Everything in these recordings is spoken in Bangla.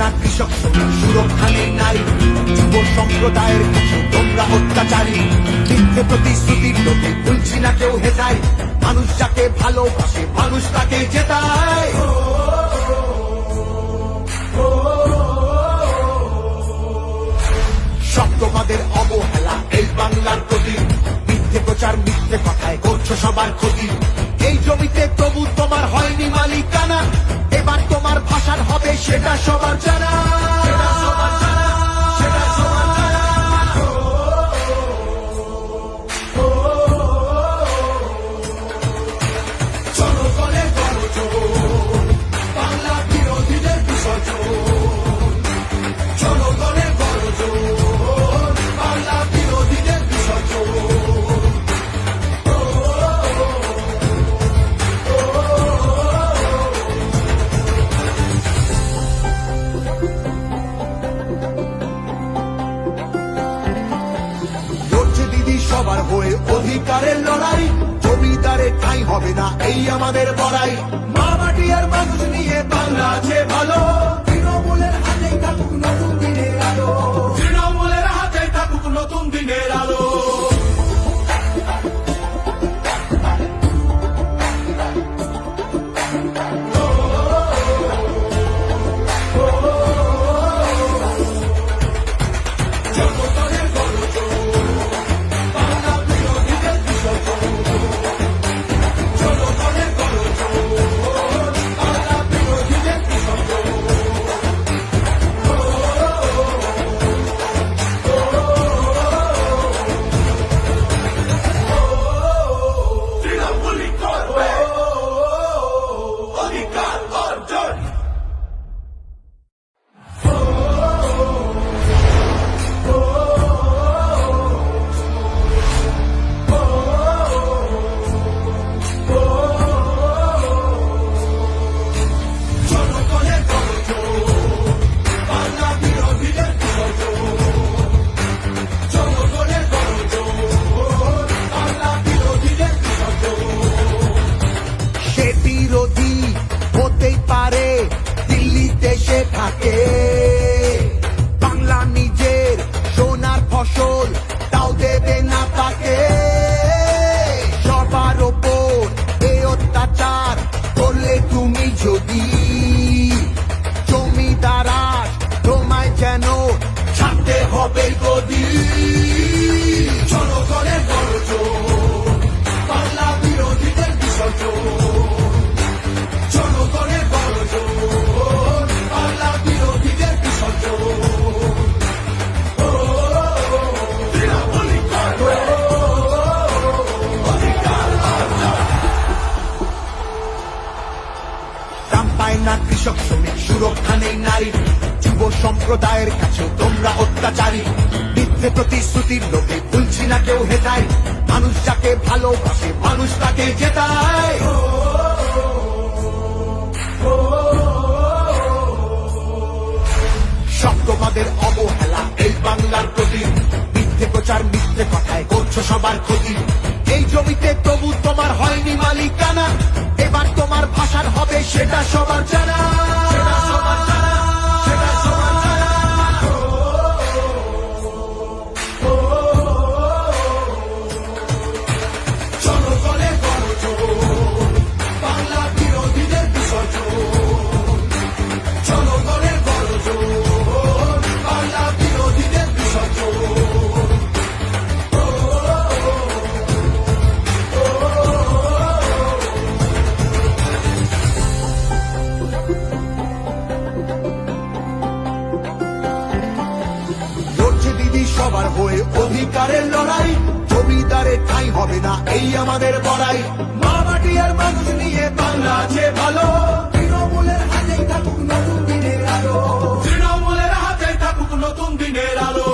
না কৃষক শ্রমিক, সুরক্ষা নেই নারী, যুব সম্প্রদায়ের কাছে তোমরা অত্যাচারী। মিথ্যে প্রতিশ্রুতির লোভে ভুলছি না কেউ হেতায়, মানুষ যাকে ভালোবাসে মানুষ তাকে জেতায়। সব তোমাদের অবহেলা এই বাংলার প্রতি, মিথ্যে প্রচার মিথ্যে কথায় করছো সবার ক্ষতি। এই জমিতে তবু তোমার হয়নি মালিকানা, এবার তোমার ভাষার হবে সেটা সবার জানা। জনগণের গণজোর, বাংলা বিরোধীদের বিসর্জন। জনগণের গণজোর, বাংলা বিরোধীদের বিসর্জন। সবার হয়ে অধিকারের লড়াই, জমিদারের ঠাঁই হবে না এই আমাদের বড়াই। মা মাটি আর মানুষ নিয়ে বাংলা আছে ভালো, তৃণমূলের হাতেই থাকুক নতুন দিনের আলো, তৃণমূলের হাতেই থাকুক নতুন দিনের আলো। বাংলা নিজের সোনার ফসল তাও দেবে না তাকে। সবার ওপর এই অত্যাচার করলে তুমি যদি, জমিদার তোমায় যেন ছাড়তে হবে গদি। জনগণের গণজোর, বাংলা বিরোধীদের বিসর্জন। জনগণের গণজোর, বাংলা বিরোধীদের বিসর্জন। দাম পায় না কৃষক শ্রমিক, সুরক্ষা নেই নারী, যুব সম্প্রদায়ের কাছে তোমরা অত্যাচারী। মিথ্যে প্রতিশ্রুতির লোভে ভুলছি না কেউ হেতায়, মানুষ যাকে ভালোবাসে মানুষ তাকে জেতায়। সব তোমাদের অবহেলা এই বাংলার প্রতি, মিথ্যে প্রচার মিথ্যে কথায় করছো সবার ক্ষতি। এই জমিতে তবু তোমার হয়নি মালিকানা, এবার তোমার ভাষার হবে সেটা সবার জানা। জনগণের গণজোর, বাংলা বিরোধীদের বিসর্জন। জনগণের গণজোর, বাংলা বিরোধীদের বিসর্জন। সবার হয়ে অধিকারের লড়াই, জমিদারের ঠাঁই হবে না এই আমাদের বড়াই। মা মাটি আর মানুষ নিয়ে বাংলা আছে ভালো, তৃণমূলের হাতেই থাকুক নতুন দিনের আলো, তৃণমূলের হাতেই থাকুক নতুন দিনের আলো।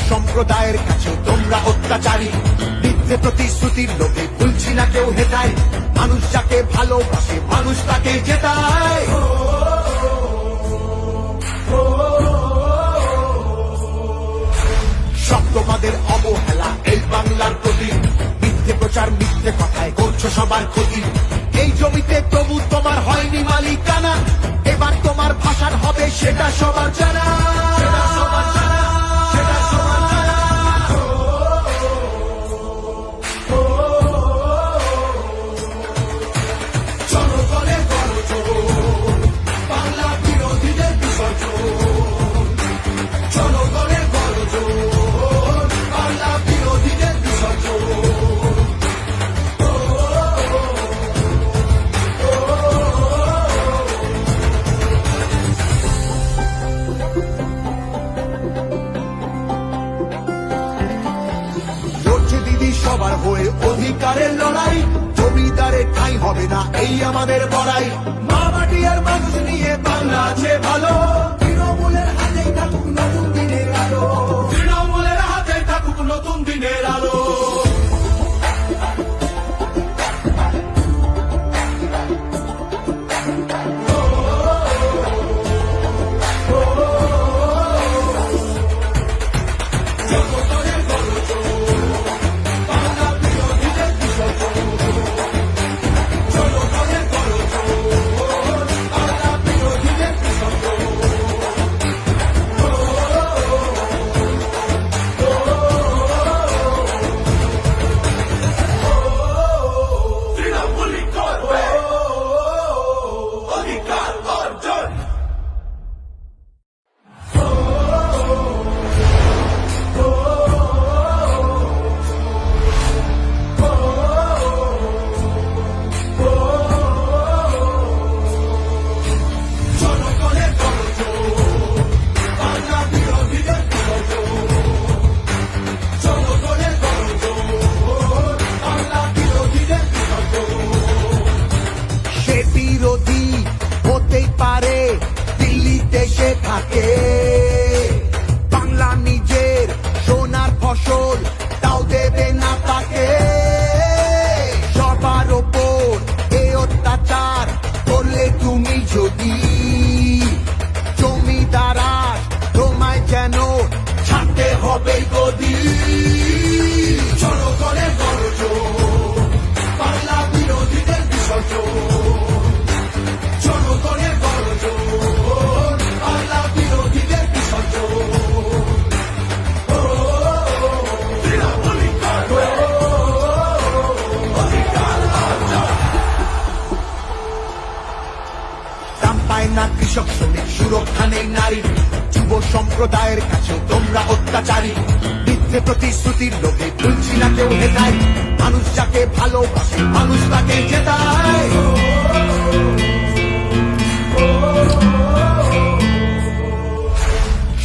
সম্প্রদায়ের কাছে তোমরা অত্যাচারী, মিথ্যে প্রতিশ্রুতির লোভে ভুলছি না কেউ হেটায়, মানুষ যাকে ভালোবাসে মানুষ তাকে জেতায়। সব তোমাদের অবহেলা এই বাংলার প্রতি, মিথ্যে প্রচার মিথ্যে কথায় করছো সবার ক্ষতি। এই জমিতে তবু তোমার হয়নি মালিকানা, এবার তোমার ভাষার হবে সেটা সবার জানা, সেটা সবার জানা, সেটা সবার জানা। জনগণের গর্জন, বাংলা বিরোধীদের বিসর্জন। জনগণের গর্জন, বাংলা বিরোধীদের বিসর্জন। সবার হয়ে অধিকারের লড়াই, জমিদারের ঠাঁই হবে না এই আমাদের বড়াই। মা মাটি আর মানুষ নিয়ে বাংলা আছে ভালো, তৃণমূলের হাতেই থাকুক নতুন দিনের আলো, তৃণমূলের হাতেই থাকুক নতুন দিনের আলো। বাংলা নিজের সোনার ফসল তাও দেবে না তাকে, সবার ওপর এ অত্যাচার করলে তুমি যদি জমিদারা তোমায় যেন ছাড়তে হবে গদি। জনগণের গর্জন, বাংলা বিরোধীদের বিসর্জন। জনগণের গর্জন, বাংলা বিরোধীদের বিসর্জন। দাম পায় না কৃষক শ্রমিক, সুরক্ষা নেই নারী, যুব সম্প্রদায়ের কাছে তোমরা অত্যাচারী, মিথ্যে প্রতিশ্রুতির লোভে ভুলছি না কেউ হেটায়, মানুষ যাকে ভালোবাসে মানুষ তাকে জেতায়।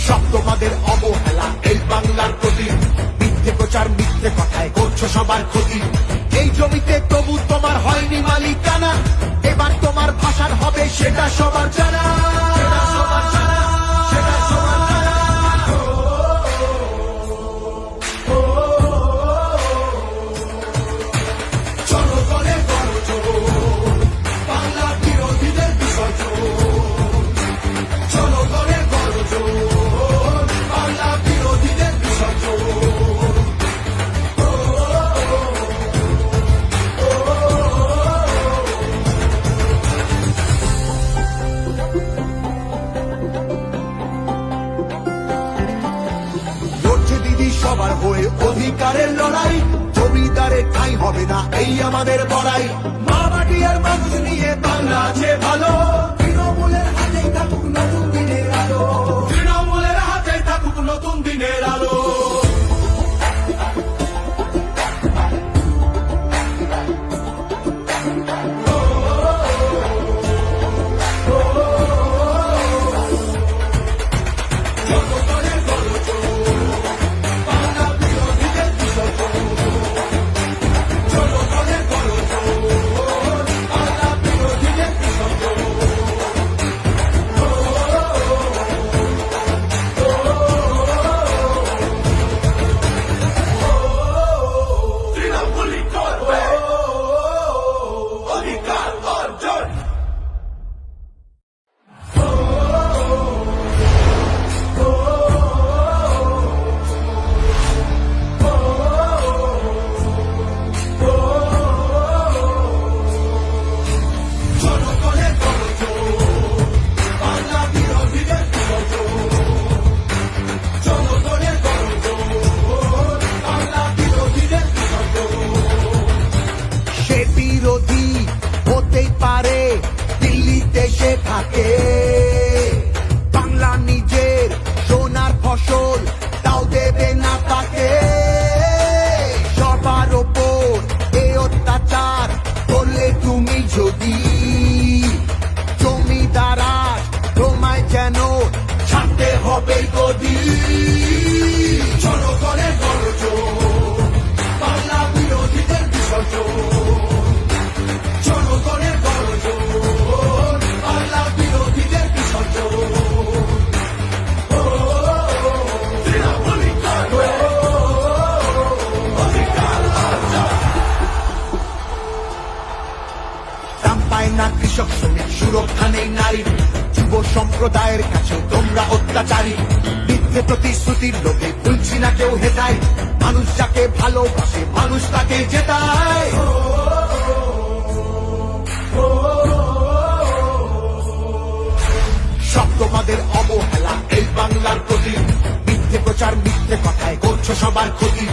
সব তোমাদের অবহেলা এই বাংলার প্রতি, মিথ্যে প্রচার মিথ্যে কথায় করছো সবার ক্ষতি। এই জমিতে তবু তোমার হয়নি মালিকানা, এবার তোমার ভাষার হবে সেটা সবার জানা, সেটা সবার জানা, সেটা সবার জানা। জনগণের গর্জন, বাংলা বিরোধীদের বিসর্জন। জনগণের গর্জন, বাংলা বিরোধীদের বিসর্জন। সবার হয়ে অধিকারের লড়াই, জমিদারের ঠাঁই হবে না এই আমাদের বড়াই। মা মাটি আর মানুষ নিয়ে বাংলা আছে ভালো, তৃণমূলের হাতেই থাকুক নতুন দিনের আলো, তৃণমূলের হাতেই থাকুক নতুন দিনের আলো। সম্প্রদায়ের কাছে তোমরা অত্যাচারী, মিথ্যে প্রতিশ্রুতির লোভে তুলছি না কেউ হেটাই, মানুষ যাকে ভালোবাসে মানুষ তাকে জেতায়। সব তোমাদের অবহেলা এই বাংলার প্রতি, মিথ্যে প্রচার মিথ্যে কথায় করছো সবার ক্ষতি।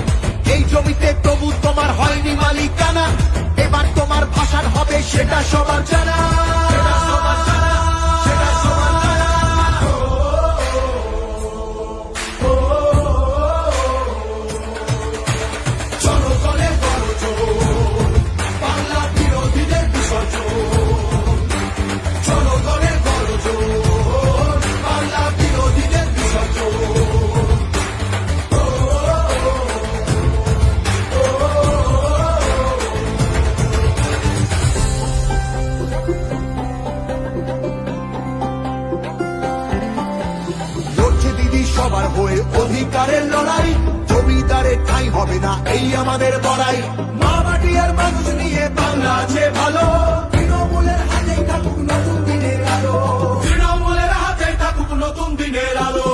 এই জমিতে তবু তোমার হয়নি মালিকানা, এবার তোমার ভাষার হবে সেটা সবার জানা। জনগণের গর্জন, বাংলা বিরোধীদের বিসর্জন। জনগণের গর্জন, বাংলা বিরোধীদের বিসর্জন। লড়ছে দিদি সবার হয়ে অধিকারের লড়াই, জমিদারের ঠাঁই হবে না এই আমাদের বড়াই। মা মাটি আর মানুষ নিয়ে বাংলা আছে ভালো, তৃণমূলের হাতেই থাকুক নতুন দিনের আলো। তৃণমূলের হাতেই থাকুক নতুন দিনের আলো।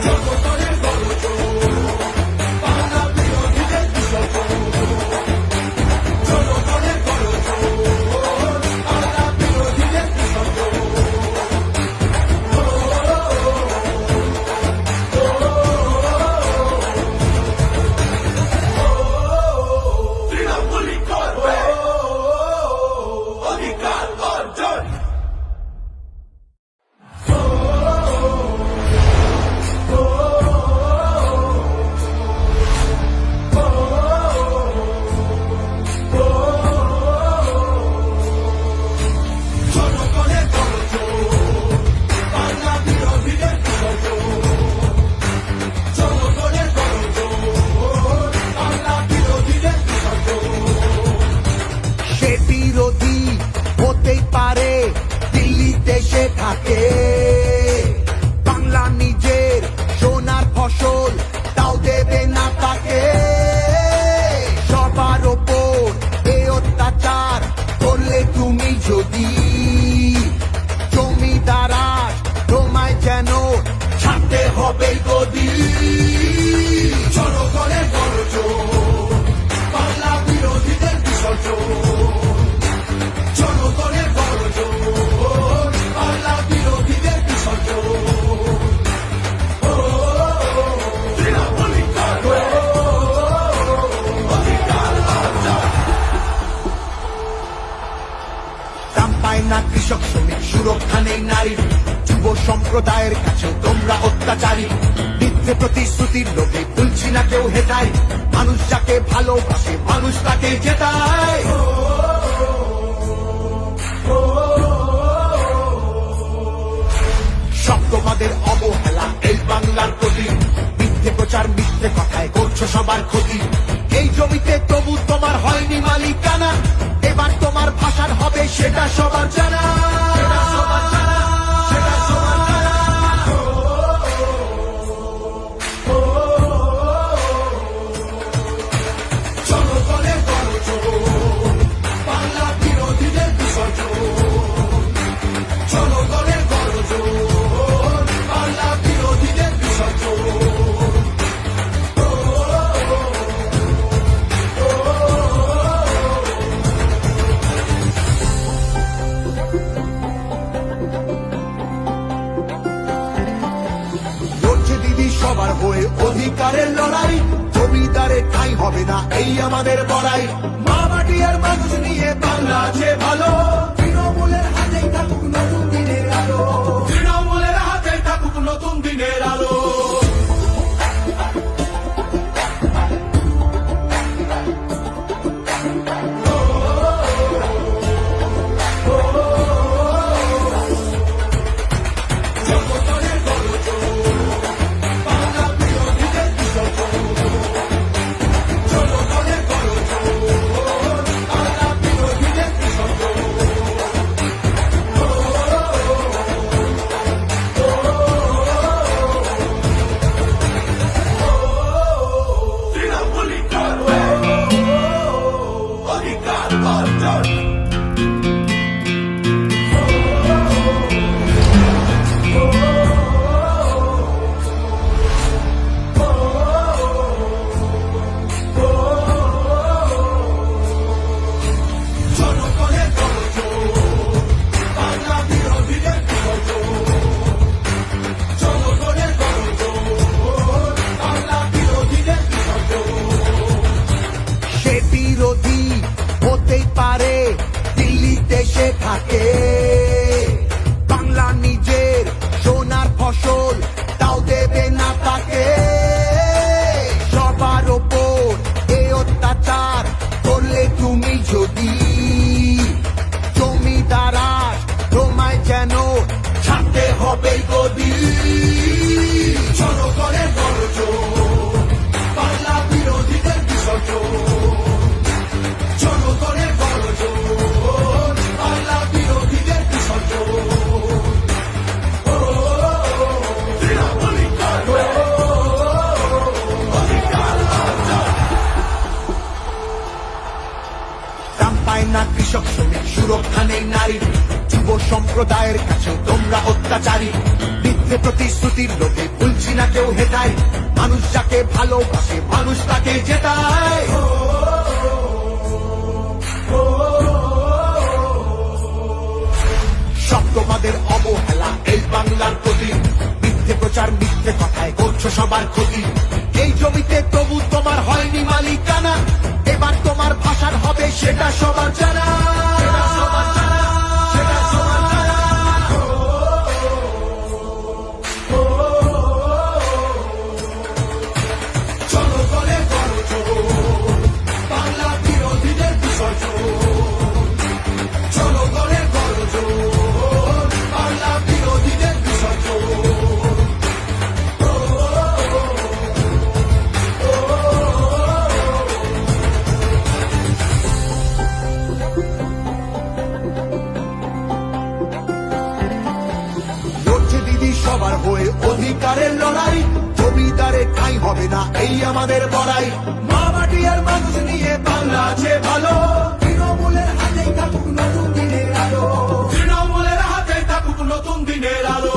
জনগণের গর্জন, বাংলা বিরোধীদের বিসর্জন। জনগণের গর্জন, বাংলা বিরোধীদের বিসর্জন। তৃণমূলী করবে অধিকার অর্জন। জনগণের গর্জন, বাংলা বিরোধীদের বিসর্জন। জনগণের গর্জন, বাংলা বিরোধীদের বিসর্জন। সে বিরোধী হতেই পারে দিল্লিতে সে থাকে, বাংলা নিজের সোনার ফসল তাও দেবে না তাকে। সবার ওপর এ অত্যাচার করলে তুমি যদি, জমিদারা তোমায় যেন ছাড়তে হবে গদি। জনগণের গর্জন, বাংলা বিরোধীদের বিসর্জন। জনগণের গর্জন, বাংলা বিরোধীদের বিসর্জন। তৃণমূলী করবে অধিকার অর্জন। দাম পায় না কৃষক শ্রমিক, সুরক্ষা নেই নারীর, যুব সম্প্রদায়ের কাছে তোমরা অত্যাচারী, মিথ্যে প্রতিশ্রুতির লোভে তুলছি না কেউ হেটাই, মানুষ যাকে ভালোবাসে মানুষ তাকে জেতায়। সব তোমাদের অবহেলা এই বাংলার প্রতি, মিথ্যে প্রচার মিথ্যে কথায় করছো সবার ক্ষতি। এই জমিতে তবু তোমার হয়নি মালিকানা, এবার তোমার ভাষার হবে সেটা সবার জানা। সেটা সবার জানা, সেটা সবার জানা। জনগণের গর্জন, বাংলা বিরোধীদের বিসর্জন। জনগণের গর্জন, বাংলা বিরোধীদের বিসর্জন। লড়ছে দিদি সবার হয়ে অধিকারের লড়াই, জমিদারের ঠাঁই হবে না এই আমাদের বড়াই। মা মাটি আর মানুষ নিয়ে বাংলা আছে ভালো, তৃণমূলের হাতেই থাকুক নতুন দিনের আলো। তৃণমূলের হাতেই থাকুক নতুন দিনের আলো। জনগণের গর্জন, বাংলা বিরোধীদের বিসর্জন। জনগণের গর্জন, বাংলা বিরোধীদের বিসর্জন। থাকে। বাংলা নিজের সোনার ফসল, তাও দেবে না তাকে। সবার ওপর এ অত্যাচার করলে তুমি যদি, জমিদার তোমায় যেন ছাড়তে হবে গদি। জনগণের গর্জন, বাংলা বিরোধীদের বিসর্জন। জনগণের গর্জন, বাংলা বিরোধীদের বিসর্জন। দাম পায় না কৃষক শ্রমিক, সুরক্ষা নেই নারীর, যুব সম্প্রদায়ের কাছে তোমরা অত্যাচারী। মিথ্যে প্রতিশ্রুতির লোভে ভুলছি না কেউ হেটায়, মানুষ যাকে ভালোবাসে মানুষ তাকে জেতায়। সব তোমাদের অবহেলা এই বাংলার প্রতি, মিথ্যে প্রচার মিথ্যে কথায় করছো সবার ক্ষতি। এই জমিতে তবু তোমার হয়নি মালিকানা, এবার তোমার ভাষার হবে সেটা সবার জানা। জনগণের গর্জন, বাংলা বিরোধীদের বিসর্জন। জনগণের গর্জন, বাংলা বিরোধীদের বিসর্জন। লড়ছে দিদি সবার হয়ে অধিকারের লড়াই, জমিদারে ঠাঁই হবে না এই আমাদের বড়াই। মা মাটি আর মানুষ নিয়ে বাংলা আছে ভালো, তৃণমূলের হাতেই থাকুক নতুন দিনের আলো। তৃণমূলের হাতেই থাকুক নতুন দিনের আলো।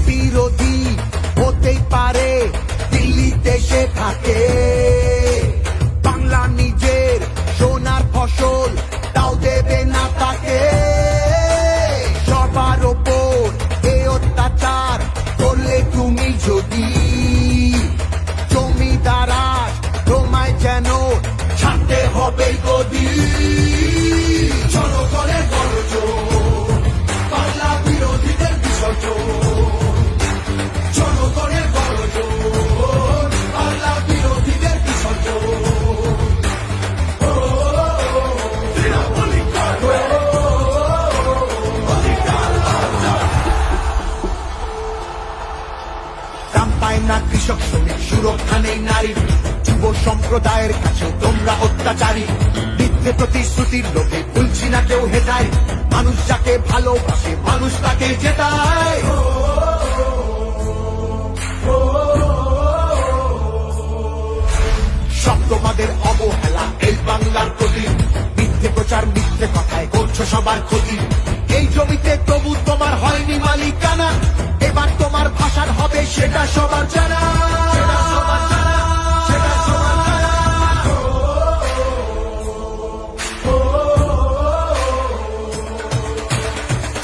বিরোধী হতেই পারে দিল্লিতে সে থাকে, বাংলা নিজের সোনার ফসল, তাও দেবে না তাকে। সবার ওপর এ অত্যাচার করলে তুমি যদি, জমিদার তোমায় যেন ছাড়তে হবে গদি। জনগণের গর্জন, বাংলা বিরোধীদের বিসর্জন। জনগণের গর্জন, বাংলা বিরোধীদের বিসর্জন। দাম পায় না কৃষক শ্রমিক, সুরক্ষা নেই নারীর, যুব সম্প্রদায়ের কাছে তোমরা অত্যাচারী। মিথ্যে প্রতিশ্রুতির লোভে ভুলছি না কেউ হেটায়, মানুষ যাকে ভালোবাসে মানুষ তাকে জেতায়। সব তোমাদের অবহেলা এই বাংলার প্রতি, মিথ্যে প্রচার মিথ্যে কথায় করছো সবার ক্ষতি। এই জমিতে তবু তোমার হয়নি মালিকানা, এবার তোমার ভাষার হবে সেটা সবার জানা।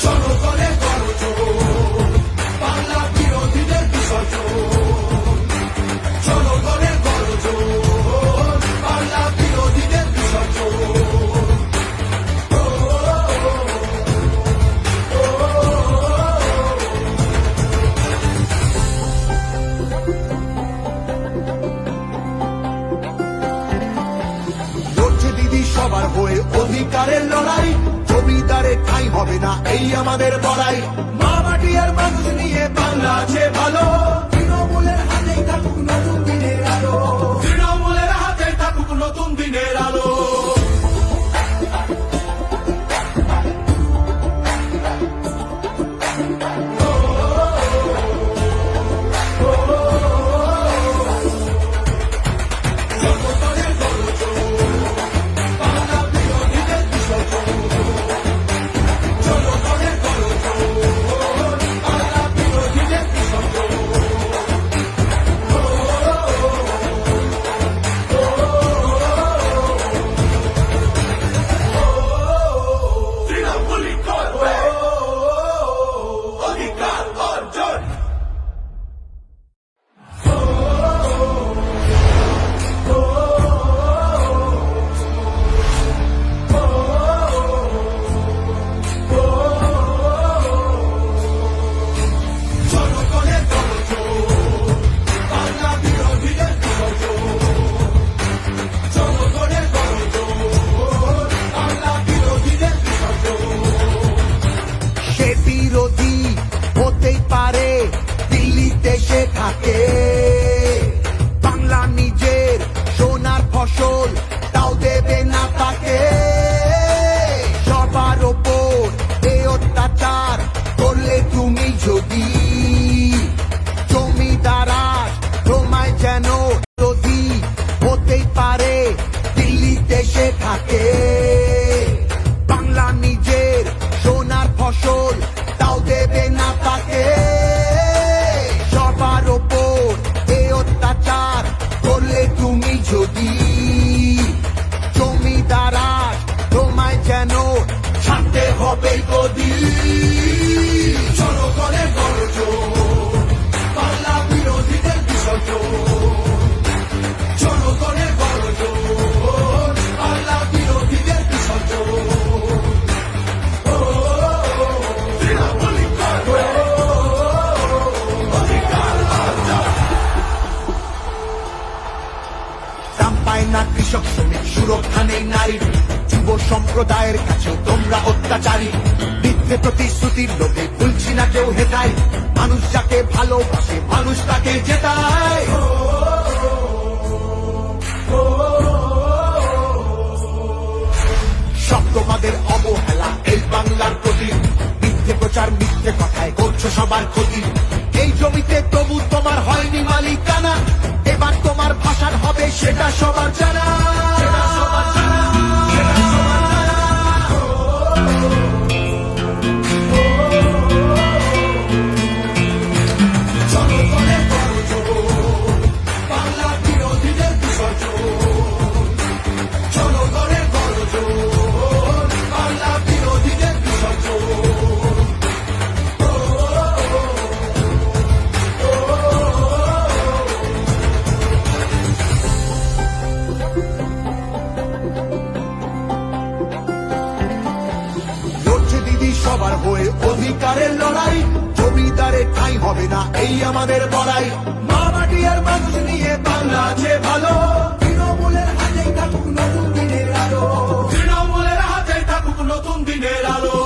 জনগণের গর্জন, বাংলা বিরোধীদের বিসর্জন। জনগণের গর্জন, বাংলা বিরোধীদের বিসর্জন। অধিকারের লড়াই, জমিদারে ঠাঁই হবে না এই আমাদের বড়াই। মা মাটি আর মানুষ নিয়ে বাংলা আছে ভালো, তৃণমূলের হাতেই থাকুক নতুন দিনের আলো, তৃণমূলের হাতে থাকুক নতুন দিনের আলো। থাকে বাংলা নিজের সোনার ফসল, তাও দেবে না তাকে। সবার ওপর এ অত্যাচার করলে তুমি যদি, জমিদারাজ তোমায় যেন যদি হতেই পারে দিল্লিতে সে থাকে। বাংলা নিজের সোনার ফসল, তাও দেবে না তাকে। সবার ওপর এ অত্যাচার করলে তুমি যদি, জমিদারাজ তোমায় যেন ছাড়তে হবে গদি। জনগণের গর্জন, বাংলা বিরোধীদের বিসর্জন। জনগণের গর্জন, বাংলা বিরোধীদের বিসর্জন। না কৃষক শ্রমিক সুরক্ষা নেই নারীর, যুব সম্প্রদায়ের কাছে তোমরা অত্যাচারী। মিথ্যে প্রতিশ্রুতির লোভে ভুলছি না কেউ হেটায়, মানুষ যাকে ভালোবাসে মানুষ তাকে জেতায়। সব তোমাদের অবহেলা এই বাংলার প্রতি, মিথ্যে প্রচার মিথ্যে কথায় করছো সবার ক্ষতি। এই জমিতে তবু তোমার হয়নি মালিকানা, এবার তোমার ভাষার হবে সেটা সবার জানা। জনগণের গর্জন, বাংলা বিরোধীদের বিসর্জন। জনগণের গর্জন, বাংলা বিরোধীদের বিসর্জন। সবার হয়ে অধিকারের লড়াই, জমিদারে ঠাঁই হবে না এই আমাদের বড়াই। মা মাটি আর মানুষ নিয়ে বাংলা আছে ভালো, তৃণমূলের হাতেই থাকুক নতুন দিনের আলো, তৃণমূলের হাতেই থাকুক নতুন দিনের আলো।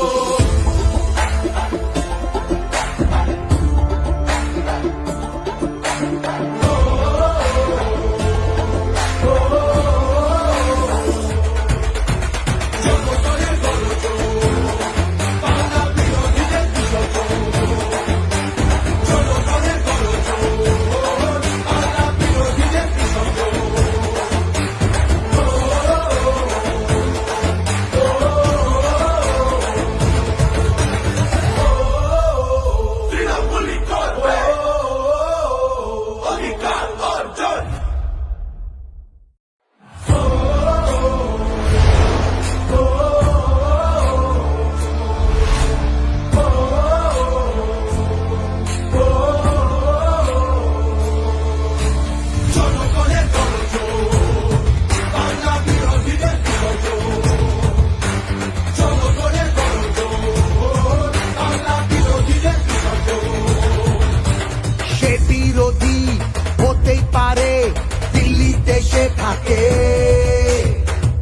থাকে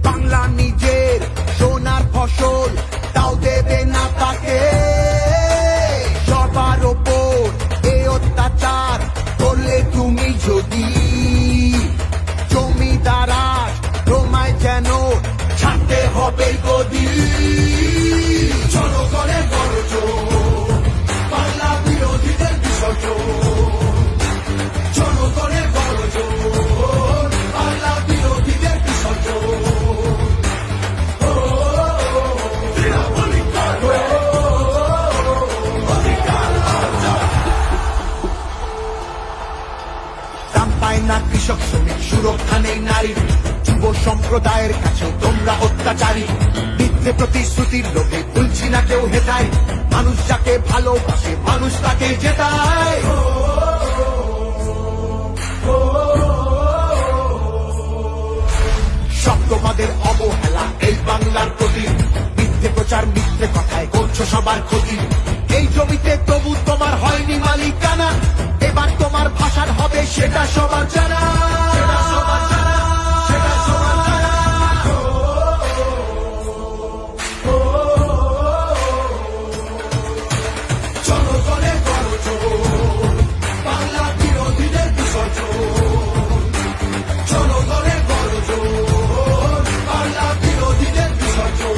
বাংলা নিজের যদি জমিদার আজ তোমায় যেন ছাড়তে হবে গদি। জনগণের গর্জন, বাংলা বিরোধীদের বিসর্জন। জনগণের গর্জন, বাংলা বিরোধীদের বিসর্জন। দাম পায় না কৃষক শ্রমিক, সুরক্ষা নেই নারীর, যুব সম্প্রদায়ের কাছে তোমরা অত্যাচারী। মিথ্যে প্রতিশ্রুতির লোভে ভুলছি না কেউ হেতায়, মানুষ যাকে ভালোবাসে মানুষ তাকে জেতায়। সব তোমাদের অবহেলা এই বাংলার প্রতি, মিথ্যে প্রচার মিথ্যে কথায় করছো সবার ক্ষতি। এই জমিতে তবু তোমার হয়নি মালিকানা, এবার তোমার ভাষার হবে সেটা সবার জানা। জনগণের গর্জন, বাংলা বিরোধীদের বিসর্জন। জনগণের গর্জন, বাংলা বিরোধীদের বিসর্জন।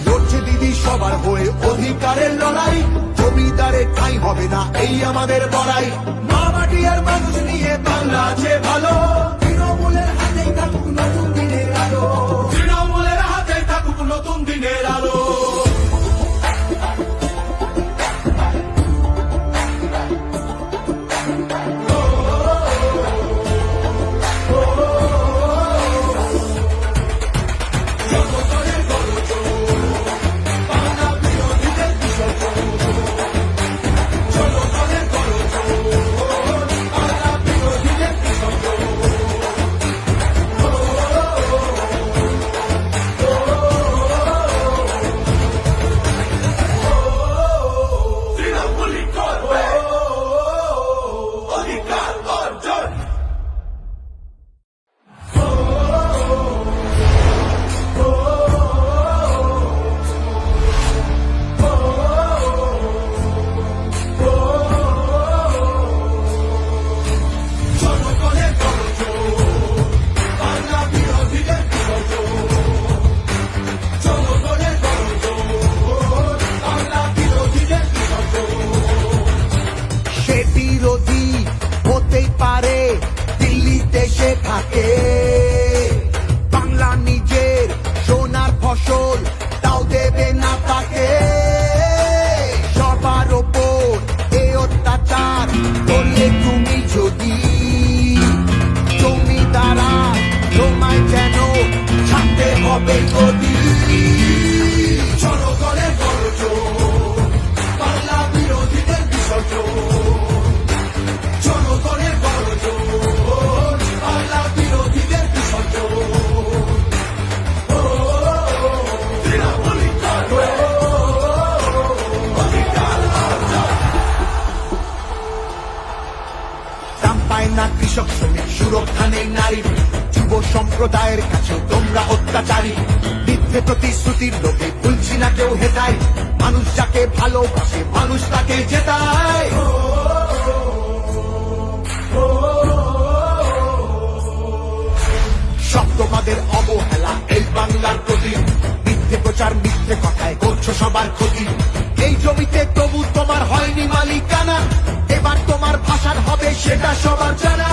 লড়ছে দিদি সবার হয়ে অধিকারের লড়াই, জমিদারের ঠাঁই হবে না এই আমাদের বড়াই। মা মাটি আর মানুষ নিয়ে বাংলা আছে ভালো, তৃণমূলের হাতেই থাকুক নতুন দিনের আলো। তৃণমূলের হাতেই থাকুক নতুন দিনের আলো। জনগণের গর্জন, বাংলা বিরোধীদের বিসর্জন। জনগণের গর্জন, বাংলা বিরোধীদের বিসর্জন। তৃণমূলই করবে অধিকার অর্জন। জনগণের গর্জন, বাংলা বিরোধীদের বিসর্জন। জনগণের গর্জন, বাংলা বিরোধীদের বিসর্জন। সে বিরোধী হতেই পারে দিল্লিতে সে থাকে, বাংলা নিজের সোনার ফসল তাও দেবে না তাকে। সবার ওপর এ অত্যাচার করলে তুমি যদি, জমিদারা তোমায় যেন ছাড়তে হবে গদি। জনগণের গর্জন, বাংলা বিরোধীদের বিসর্জন। জনগণের গর্জন, বাংলা বিরোধীদের বিসর্জন। তৃণমূলই করবে অধিকার অর্জন। দাম পায় না কৃষক শ্রমিক, সুরক্ষা নেই নারীর, যুব সম্প্রদায়ের কাছে তোমরা অত্যাচারী। মিথ্যে প্রতিশ্রুতির লোভে ভুলছি না কেউ হেতায়, মানুষ যাকে ভালোবাসে মানুষ তাকে জেতায়। সব তোমাদের অবহেলা এই বাংলার প্রতি, মিথ্যে প্রচার মিথ্যে কথায় করছো সবার ক্ষতি। এই জমিতে তবু তোমার হয়নি মালিকানা, এবার তোমার ভাষার হবে সেটা সবার জানা।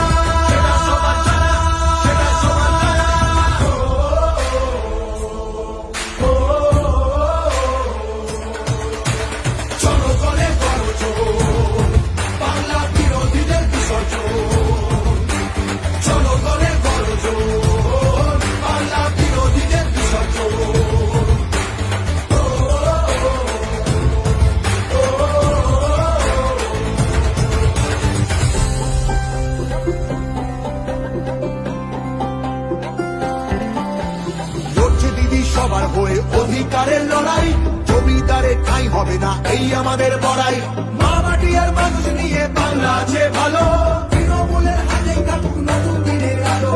জনগণের গর্জন, বাংলা বিরোধীদের বিসর্জন। জনগণের গর্জন, বাংলা বিরোধীদের বিসর্জন। সবার হয়ে অধিকারের লড়াই, জমিদারের ঠাঁই হবে না এই আমাদের বড়াই। মা মাটি আর মানুষ নিয়ে বাংলা আছে ভালো, তৃণমূলের হাতেই থাকুক নতুন দিনের আলো।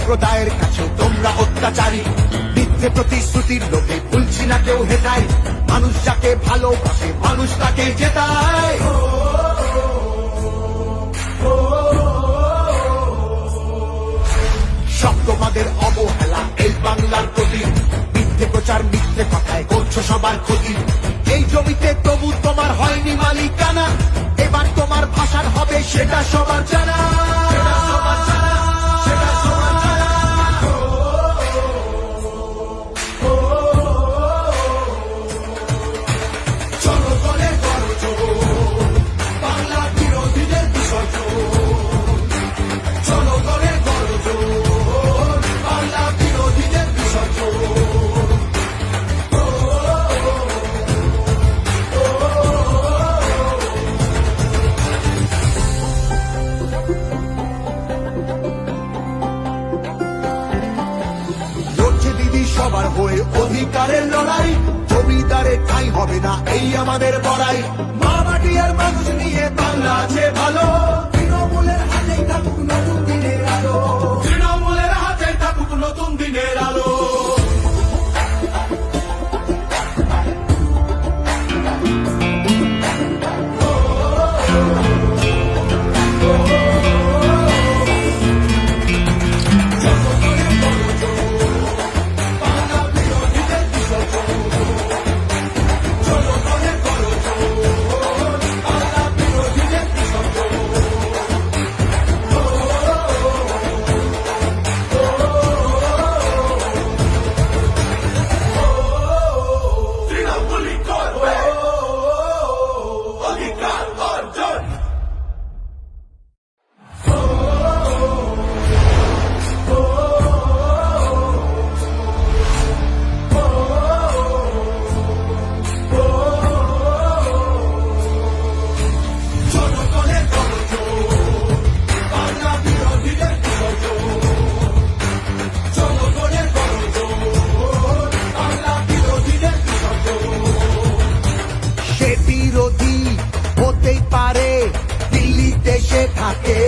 সম্প্রদায়ের কাছে তোমরা অত্যাচারী। মিথ্যে প্রতিশ্রুতির লোভে ভুলছি না কেউ হেটায়, মানুষ যাকে ভালোবাসে মানুষ তাকে জেতায়। সব তোমাদের অবহেলা এই বাংলার প্রতি, মিথ্যে প্রচার মিথ্যে কথায় করছো সবার ক্ষতি। এই জমিতে তবু তোমার হয়নি মালিকানা, এবার তোমার ভাষার হবে সেটা সবার জানা। চলো দলে গর্জন, বাংলা বিরোধীদের বিসর্জন। চলো দলে গর্জন, বাংলা বিরোধীদের বিসর্জন। লড়ছে দিদি সবার হয়ে অধিকারের লড়াই, জমিদারের ঠাঁই হবে না এই আমাদের বড়াই। মা মাটি আর মানুষ নিয়ে বাংলা আছে ভালো, তৃণমূলের হাতেই থাকুক নতুন দিনের আলো। তৃণমূলের হাতেই থাকুক নতুন দিনের আলো। বিরোধী হতেই পারে, দিল্লিতে সে থাকে